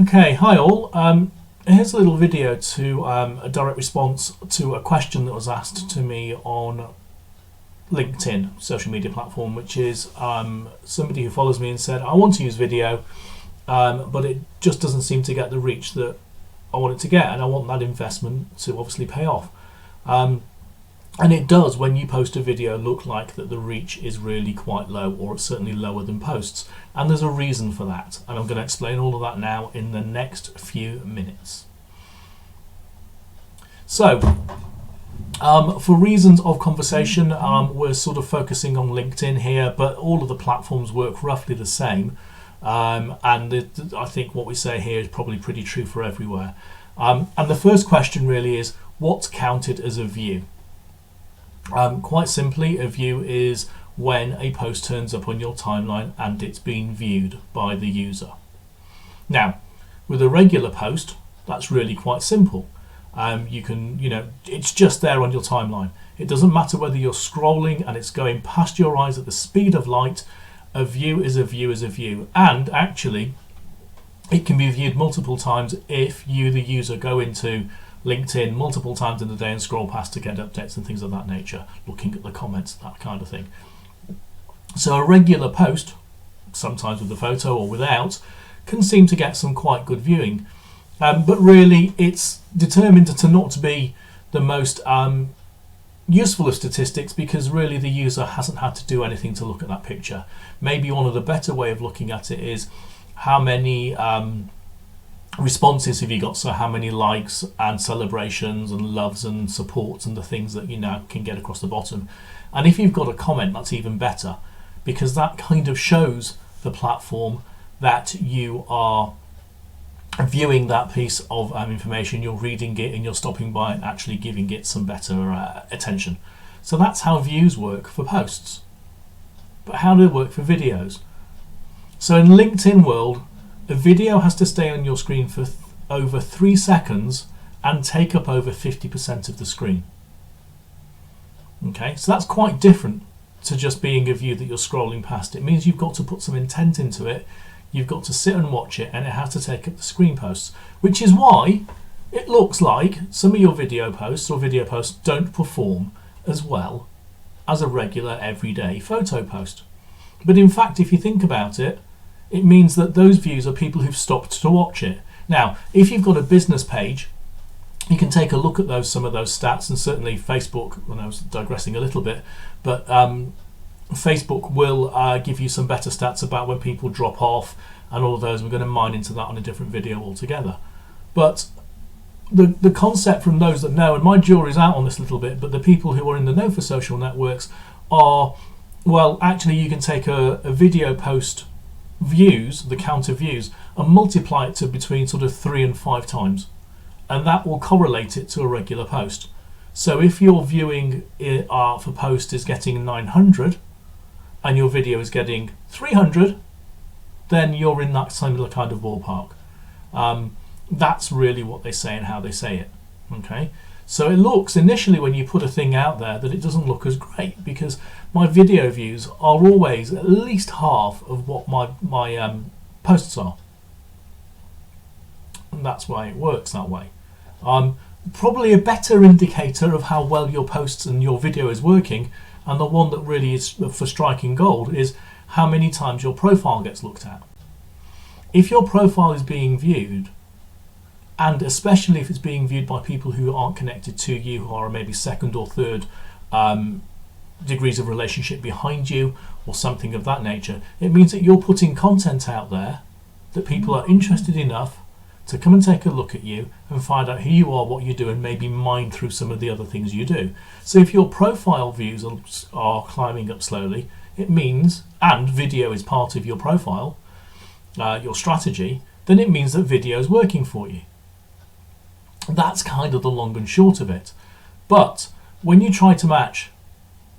Okay, hi all. Here's a little video to a direct response to a question that was asked to me on LinkedIn, social media platform, which is somebody who follows me and said, I want to use video, but it just doesn't seem to get the reach that I want it to get, and I want that investment to obviously pay off. And it does, when you post a video, look like that the reach is really quite low, or it's certainly lower than posts. And there's a reason for that. And I'm going to explain all of that now in the next few minutes. So, for reasons of conversation, we're sort of focusing on LinkedIn here, but all of the platforms work roughly the same. And I think what we say here is probably pretty true for everywhere. And the first question really is, what's counted as a view? Quite simply, a view is when a post turns up on your timeline and it's been viewed by the user. Now, with a regular post, that's really quite simple. It's just there on your timeline. It doesn't matter whether you're scrolling and it's going past your eyes at the speed of light. A view is a view is a view. And actually, it can be viewed multiple times if you, the user, go into LinkedIn multiple times in the day and scroll past to get updates and things of that nature, looking at the comments, that kind of thing. So a regular post, sometimes with a photo or without, can seem to get some quite good viewing. But really, it's determined to not be the most useful of statistics, because really the user hasn't had to do anything to look at that picture. Maybe one of the better way of looking at it is how many responses have you got, so how many likes and celebrations and loves and supports and the things that you now can get across the bottom. And if you've got a comment, that's even better, because that kind of shows the platform that you are viewing that piece of information, you're reading it and you're stopping by and actually giving it some better attention. So that's how views work for posts. But how do they work for videos? So in LinkedIn world, a video has to stay on your screen for over 3 seconds and take up over 50% of the screen. Okay, so that's quite different to just being a view that you're scrolling past. It means you've got to put some intent into it, you've got to sit and watch it, and it has to take up the screen posts, which is why it looks like some of your video posts don't perform as well as a regular everyday photo post. But in fact, if you think about it, it means that those views are people who've stopped to watch it. Now, if you've got a business page, you can take a look at some of those stats, and certainly Facebook, when I was digressing a little bit, but Facebook will give you some better stats about when people drop off and all of those. We're going to mine into that on a different video altogether. But the concept from those that know, and my jury's out on this a little bit, but the people who are in the know for social networks are, well, actually you can take a video post views, the count of views, and multiply it to between sort of 3 and 5 times, and that will correlate it to a regular post. So if your viewing for post is getting 900 and your video is getting 300, then you're in that similar kind of ballpark. That's really what they say and how they say it. Okay, so it looks initially, when you put a thing out there, that it doesn't look as great, because my video views are always at least half of what my posts are, and that's why it works that way. Probably a better indicator of how well your posts and your video is working, and the one that really is for striking gold, is how many times your profile gets looked at. If your profile is being viewed, and especially if it's being viewed by people who aren't connected to you, who are maybe second or third degrees of relationship behind you, or something of that nature, it means that you're putting content out there that people are interested enough to come and take a look at you and find out who you are, what you do, and maybe mine through some of the other things you do. So if your profile views are climbing up slowly, it means, and video is part of your profile, your strategy, then it means that video is working for you. That's kind of the long and short of it. But when you try to match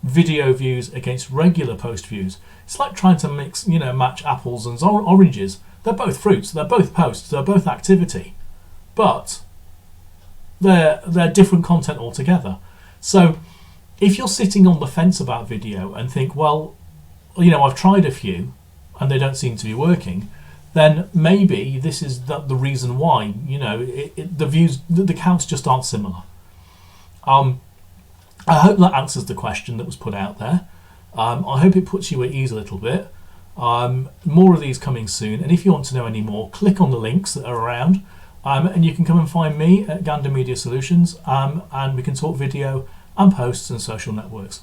video views against regular post views, it's like trying to match apples and oranges. They're both fruits, they're both posts, they're both activity, but they're different content altogether. So if you're sitting on the fence about video and think, well, I've tried a few and they don't seem to be working, then maybe this is the reason why, you know, the views, the counts just aren't similar. I hope that answers the question that was put out there. I hope it puts you at ease a little bit. More of these coming soon, and if you want to know any more, click on the links that are around, and you can come and find me at Gander Media Solutions, and we can talk video and posts and social networks.